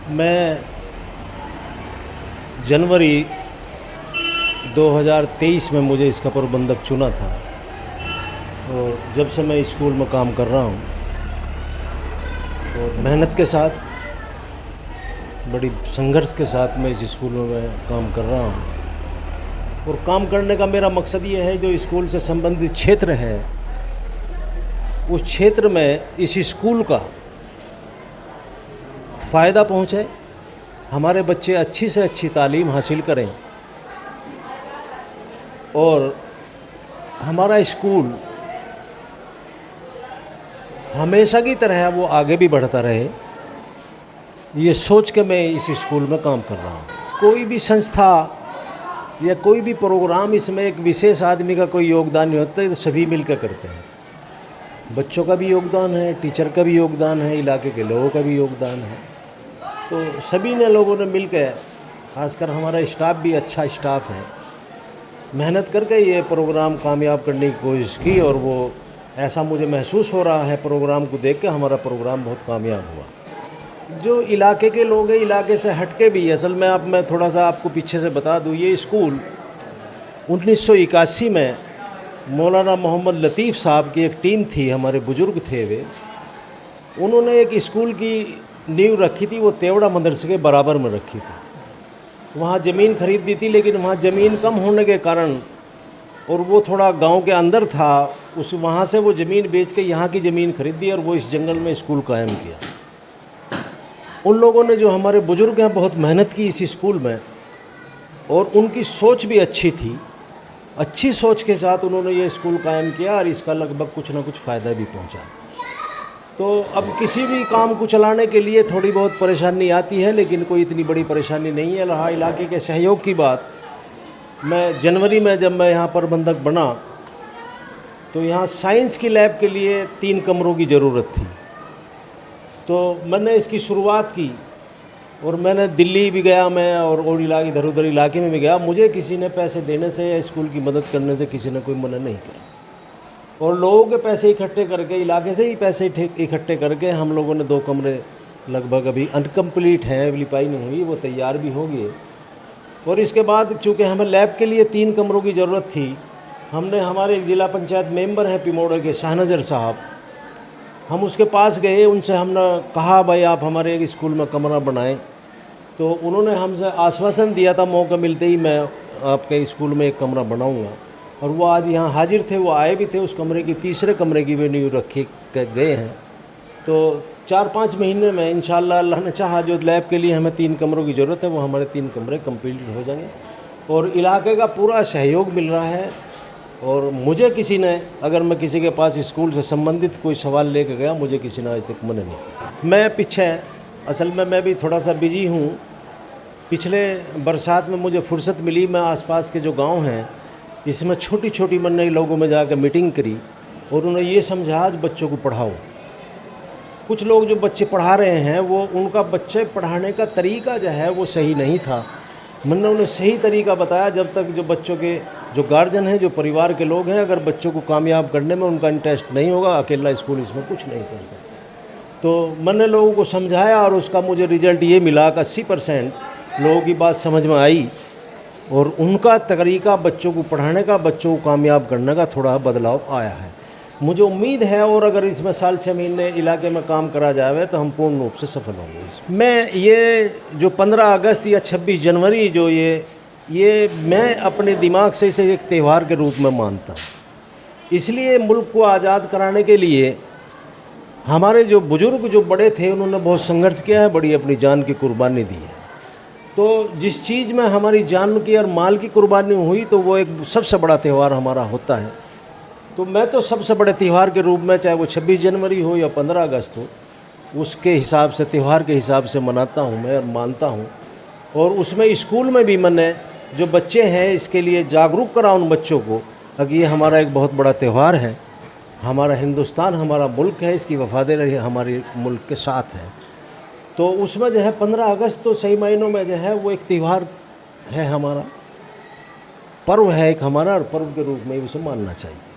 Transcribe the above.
मैं जनवरी 2023 में मुझे इसका प्रबंधक चुना था और जब से मैं स्कूल में काम कर रहा हूँ और मेहनत के साथ, बड़ी संघर्ष के साथ मैं इस स्कूल में मैं काम कर रहा हूँ। और काम करने का मेरा मकसद ये है, जो स्कूल से संबंधित क्षेत्र है उस क्षेत्र में इस स्कूल का फ़ायदा पहुँचे, हमारे बच्चे अच्छी से अच्छी तालीम हासिल करें और हमारा स्कूल हमेशा की तरह वो आगे भी बढ़ता रहे, ये सोच के मैं इस स्कूल में काम कर रहा हूँ। कोई भी संस्था या कोई भी प्रोग्राम, इसमें एक विशेष आदमी का कोई योगदान नहीं होता है, तो सभी मिलकर करते हैं। बच्चों का भी योगदान है, टीचर का भी योगदान है, इलाके के लोगों का भी योगदान है। तो सभी ने लोगों ने मिलकर, ख़ासकर हमारा स्टाफ भी अच्छा स्टाफ है, मेहनत करके ये प्रोग्राम कामयाब करने की कोशिश की और वो ऐसा मुझे महसूस हो रहा है प्रोग्राम को देख के, हमारा प्रोग्राम बहुत कामयाब हुआ। जो इलाके के लोग हैं, इलाके से हटके भी, असल में अब मैं थोड़ा सा आपको पीछे से बता दूं, ये स्कूल 1981 में मौलाना मोहम्मद लतीफ़ साहब की एक टीम थी, हमारे बुज़ुर्ग थे वे, उन्होंने एक स्कूल की नींव रखी थी, वो तेवड़ा मदरसे के बराबर में रखी थी। वहाँ ज़मीन खरीद दी थी, लेकिन वहाँ ज़मीन कम होने के कारण और वो थोड़ा गांव के अंदर था, उस वहाँ से वो ज़मीन बेच के यहाँ की ज़मीन खरीद दी और वो इस जंगल में स्कूल कायम किया। उन लोगों ने, जो हमारे बुज़ुर्ग हैं, बहुत मेहनत की इस स्कूल में और उनकी सोच भी अच्छी थी। अच्छी सोच के साथ उन्होंने ये स्कूल कायम किया और इसका लगभग कुछ ना कुछ फ़ायदा भी पहुँचा। तो अब किसी भी काम को चलाने के लिए थोड़ी बहुत परेशानी आती है, लेकिन कोई इतनी बड़ी परेशानी नहीं है। रहा इलाके के सहयोग की बात, मैं जनवरी में जब मैं यहाँ प्रबंधक बना तो यहाँ साइंस की लैब के लिए 3 कमरों की ज़रूरत थी। तो मैंने इसकी शुरुआत की और मैंने दिल्ली भी गया मैं और इलाके, इधर उधर इलाके में भी गया। मुझे किसी ने पैसे देने से या स्कूल की मदद करने से किसी ने कोई मना नहीं किया और लोगों के पैसे इकट्ठे करके, इलाके से ही पैसे इकट्ठे करके हम लोगों ने 2 कमरे लगभग अभी अनकम्प्लीट हैं, लिपाई नहीं हुई, वो तैयार भी हो गए। और इसके बाद चूँकि हमें लैब के लिए 3 कमरों की ज़रूरत थी, हमने, हमारे एक ज़िला पंचायत मेंबर हैं पिमोड़े के, शाहनजर साहब, हम उसके पास गए, उनसे हमने कहा भाई आप हमारे एक स्कूल में कमरा बनाएं। तो उन्होंने हमसे आश्वासन दिया था, मौका मिलते ही मैं आपके स्कूल में एक कमरा बनाऊंगा। और वो आज यहाँ हाजिर थे, वो आए भी थे। उस कमरे की, तीसरे कमरे की वे नींव रखे गए हैं। तो 4-5 महीने में इंशाअल्लाह, अल्लाह ने चाहा, जो लैब के लिए हमें 3 कमरों की ज़रूरत है, वो हमारे 3 कमरे कंप्लीट हो जाएंगे। और इलाके का पूरा सहयोग मिल रहा है। और मुझे किसी ने, अगर मैं किसी के पास स्कूल से संबंधित कोई सवाल लेकर गया, मुझे किसी ने आज तक मना नहीं किया। मैं पीछे, असल में मैं भी थोड़ा सा बिजी हूँ। पिछले बरसात में मुझे फुर्सत मिली, मैं आसपास के जो गांव हैं इसमें छोटी छोटी मन्नई लोगों में जाकर मीटिंग करी और उन्हें ये समझा, आज बच्चों को पढ़ाओ। कुछ लोग जो बच्चे पढ़ा रहे हैं, वो, उनका बच्चे पढ़ाने का तरीका जो है वो सही नहीं था। मैंने उन्हें सही तरीका बताया। जब तक जो बच्चों के जो गार्जियन हैं, जो परिवार के लोग हैं, अगर बच्चों को कामयाब करने में उनका इंटरेस्ट नहीं होगा, अकेला स्कूल इसमें कुछ नहीं कर सकता। तो मैंने लोगों को समझाया और उसका मुझे रिज़ल्ट ये मिला कि 80% लोगों की बात समझ में आई और उनका तरीका बच्चों को पढ़ाने का, बच्चों को कामयाब करने का थोड़ा बदलाव आया है। मुझे उम्मीद है, और अगर इसमें साल 6 महीने इलाके में काम करा जाए तो हम पूर्ण रूप से सफल होंगे। मैं ये जो 15 अगस्त या 26 जनवरी जो ये मैं अपने दिमाग से इसे एक त्यौहार के रूप में मानता हूँ। इसलिए मुल्क को आज़ाद कराने के लिए हमारे जो बुज़ुर्ग, जो बड़े थे, उन्होंने बहुत संघर्ष किया है, बड़ी अपनी जान की कुर्बानी दी है। तो जिस चीज़ में हमारी जान की और माल की कुर्बानी हुई, तो वो एक सबसे बड़ा त्यौहार हमारा होता है। तो मैं तो सबसे बड़े त्यौहार के रूप में, चाहे वो 26 जनवरी हो या 15 अगस्त हो, उसके हिसाब से, त्यौहार के हिसाब से मनाता हूँ मैं और मानता हूँ। और उसमें स्कूल में भी मैंने जो बच्चे हैं, इसके लिए जागरूक करा उन बच्चों को कि ये हमारा एक बहुत बड़ा त्यौहार है, हमारा हिंदुस्तान हमारा मुल्क है, इसकी वफादारी हमारे मुल्क के साथ है। तो उसमें जो है 15 अगस्त तो सही मायनों में जो है वो एक त्यौहार है, हमारा पर्व है एक हमारा, और पर्व के रूप में उसे मानना चाहिए।